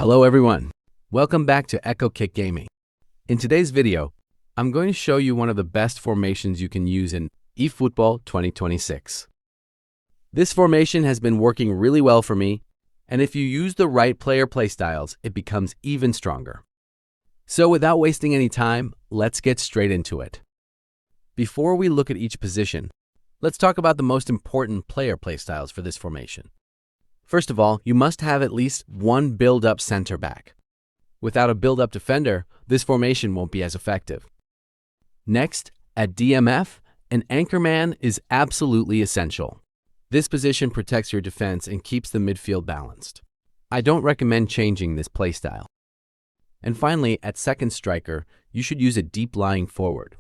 Hello everyone, welcome back to EchoKick Gaming. In today's video, I'm going to show you one of the best formations you can use in eFootball 2026. This formation has been working really well for me, and if you use the right player playstyles, it becomes even stronger. So without wasting any time, let's get straight into it. Before we look at each position, let's talk about the most important player playstyles for this formation. First of all, you must have at least one build-up center back. Without a build-up defender, this formation won't be as effective. Next, at DMF, an anchorman is absolutely essential. This position protects your defense and keeps the midfield balanced. I don't recommend changing this playstyle. And finally, at second striker, you should use a deep-lying forward.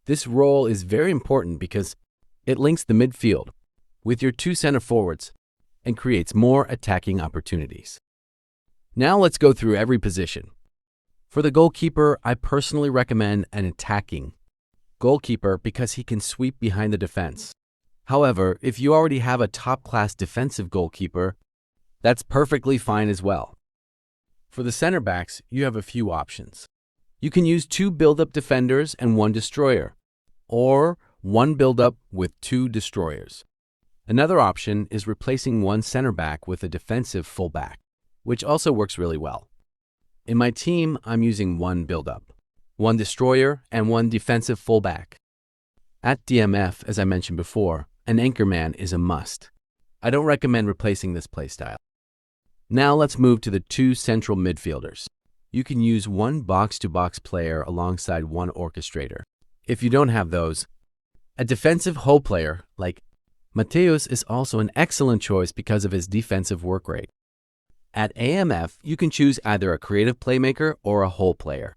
This role is very important because it links the midfield with your two center forwards and creates more attacking opportunities. Now let's go through every position. For the goalkeeper, I personally recommend an attacking goalkeeper because he can sweep behind the defense. However, if you already have a top-class defensive goalkeeper, that's perfectly fine as well. For the center backs, you have a few options. You can use two build-up defenders and one destroyer, or one build-up with two destroyers. Another option is replacing one center back with a defensive fullback, which also works really well. In my team, I'm using one build-up, one destroyer, and one defensive fullback. At DMF, as I mentioned before, an anchorman is a must. I don't recommend replacing this playstyle. Now let's move to the two central midfielders. You can use one box-to-box player alongside one orchestrator. If you don't have those, a defensive whole player like Mateus is also an excellent choice because of his defensive work rate. At AMF, you can choose either a creative playmaker or a whole player.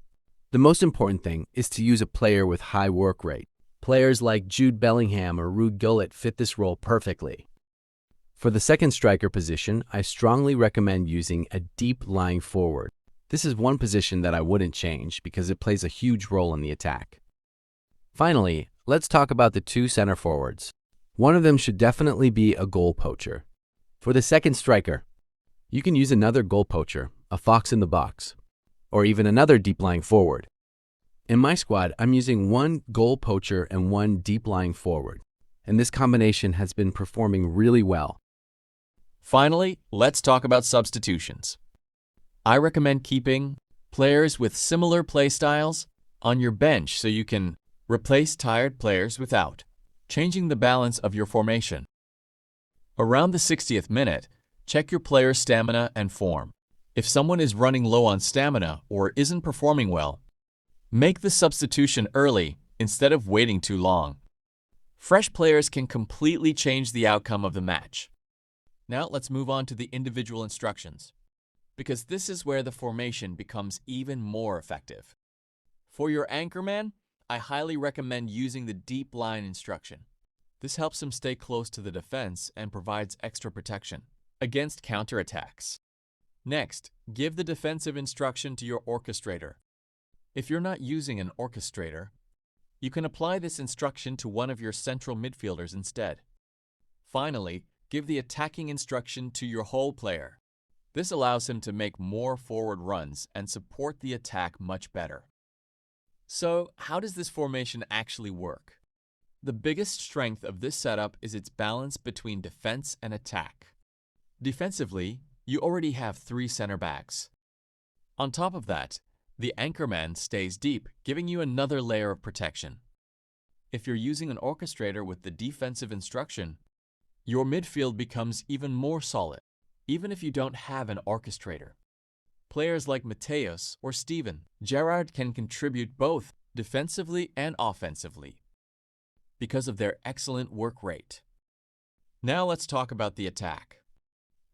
The most important thing is to use a player with high work rate. Players like Jude Bellingham or Ruud Gullit fit this role perfectly. For the second striker position, I strongly recommend using a deep lying forward. This is one position that I wouldn't change because it plays a huge role in the attack. Finally, let's talk about the two center forwards. One of them should definitely be a goal poacher. For the second striker, you can use another goal poacher, a fox in the box, or even another deep-lying forward. In my squad, I'm using one goal poacher and one deep-lying forward, and this combination has been performing really well. Finally, let's talk about substitutions. I recommend keeping players with similar playstyles on your bench so you can replace tired players without changing the balance of your formation. Around the 60th minute, check your player's stamina and form. If someone is running low on stamina or isn't performing well, make the substitution early instead of waiting too long. Fresh players can completely change the outcome of the match. Now let's move on to the individual instructions, because this is where the formation becomes even more effective. For your anchorman, I highly recommend using the deep line instruction. This helps him stay close to the defense and provides extra protection against counterattacks. Next, give the defensive instruction to your orchestrator. If you're not using an orchestrator, you can apply this instruction to one of your central midfielders instead. Finally, give the attacking instruction to your whole player. This allows him to make more forward runs and support the attack much better. So, how does this formation actually work? The biggest strength of this setup is its balance between defense and attack. Defensively, you already have three center backs. On top of that, the anchorman stays deep, giving you another layer of protection. If you're using an orchestrator with the defensive instruction, your midfield becomes even more solid, even if you don't have an orchestrator. Players like Mateus or Steven Gerrard can contribute both defensively and offensively because of their excellent work rate. Now let's talk about the attack.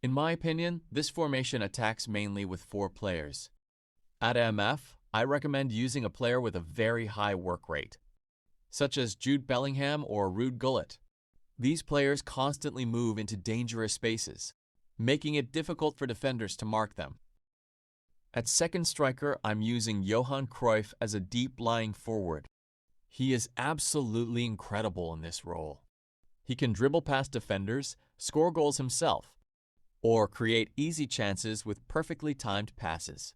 In my opinion, this formation attacks mainly with four players. At MF, I recommend using a player with a very high work rate, such as Jude Bellingham or Ruud Gullit. These players constantly move into dangerous spaces, making it difficult for defenders to mark them. At second striker, I'm using Johan Cruyff as a deep-lying forward. He is absolutely incredible in this role. He can dribble past defenders, score goals himself, or create easy chances with perfectly timed passes.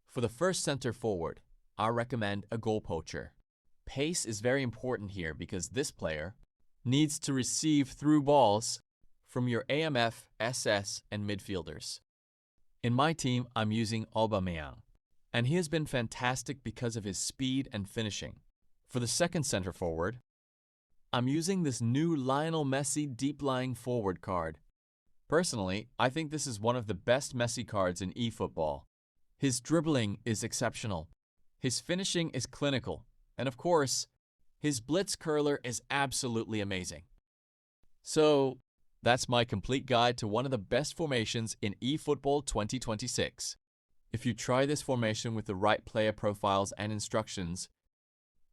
For the first center forward, I recommend a goal poacher. Pace is very important here because this player needs to receive through balls from your AMF, SS, and midfielders. In my team, I'm using Aubameyang, and he has been fantastic because of his speed and finishing. For the second center forward, I'm using this new Lionel Messi deep-lying forward card. Personally, I think this is one of the best Messi cards in eFootball. His dribbling is exceptional, his finishing is clinical, and of course, his blitz curler is absolutely amazing. So, that's my complete guide to one of the best formations in eFootball 2026. If you try this formation with the right player profiles and instructions,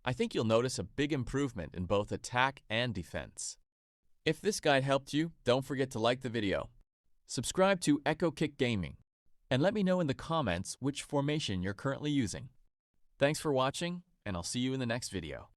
I think you'll notice a big improvement in both attack and defense. If this guide helped you, don't forget to like the video, subscribe to EchoKick Gaming, and let me know in the comments which formation you're currently using. Thanks for watching, and I'll see you in the next video.